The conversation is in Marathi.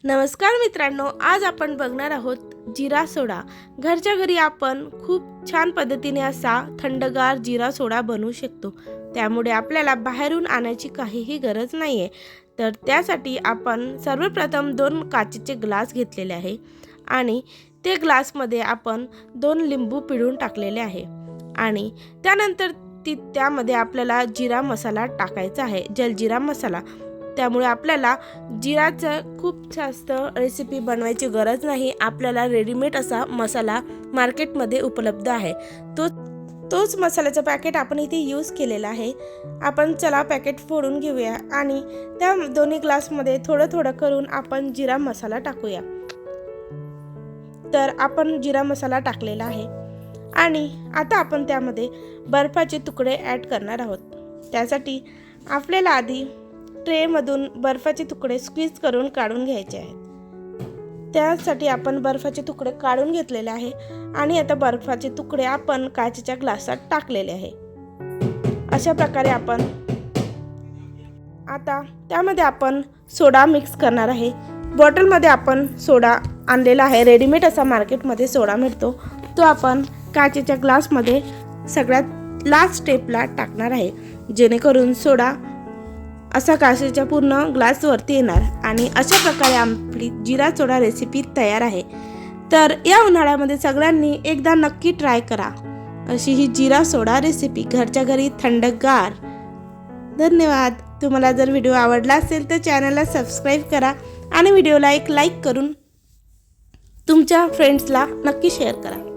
नमस्कार मित्रांनो, आज आपण बघणार आहोत जिरा सोडा। घरच्या घरी आपण खूप छान पद्धतीने असा थंडगार जिरा सोडा बनवू शकतो। त्यामुळे आपल्याला बाहेरून आणायची काहीही गरज नाहीये। तर त्यासाठी आपण सर्वप्रथम 2 काचेचे ग्लास घेतलेले आहे आणि ते ग्लासमध्ये आपण 2 लिंबू पिळून टाकलेले आहे आणि त्यानंतर त्यामध्ये आपल्याला जिरा मसाला टाकायचा आहे, जलजिरा मसाला। त्यामुळे आपल्याला जिराचं खूप जास्त रेसिपी बनवायची गरज नाही। आपल्याला रेडीमेड असा मसाला मार्केटमध्ये उपलब्ध आहे। तोच मसाल्याचं पॅकेट आपण इथे यूज केलेला आहे। आपण चला पॅकेट फोडून घेऊया आणि त्या दोन्ही ग्लासमध्ये थोडं थोडं करून आपण जिरा मसाला टाकूया। तर आपण जिरा मसाला टाकलेला आहे आणि आता आपण त्यामध्ये बर्फाचे तुकडे ॲड करणार आहोत। त्यासाठी आपल्याला आधी ट्रेमधून बर्फाचे तुकडे स्क्वीज करून काढून घ्यायचे आहेत। त्यासाठी आपण बर्फाचे तुकडे काढून घेतलेले आहे आणि आता बर्फाचे तुकडे आपण काचेच्या ग्लासात टाकलेले आहे। अशा प्रकारे आपण आता त्यामध्ये आपण सोडा मिक्स करणार आहे। बॉटलमध्ये आपण सोडा आणलेला आहे, रेडीमेड असा मार्केटमध्ये सोडा मिळतो। तो आपण काचेच्या ग्लासमध्ये सगळ्यात लास्ट स्टेपला टाकणार आहे, जेणेकरून सोडा असा काचेच्या पूर्ण ग्लासवरती येणार आणि अशा प्रकारे आपली जिरा सोडा रेसिपी तयार आहे। तर या उन्हाळ्यामध्ये सगळ्यांनी एकदा नक्की ट्राय करा अशी ही जिरा सोडा रेसिपी, घरच्या घरी थंडगार। धन्यवाद। तुम्हाला जर व्हिडिओ आवडला असेल तर चॅनलला सबस्क्राईब करा आणि व्हिडिओला एक लाईक करून तुमच्या फ्रेंड्सला नक्की शेअर करा।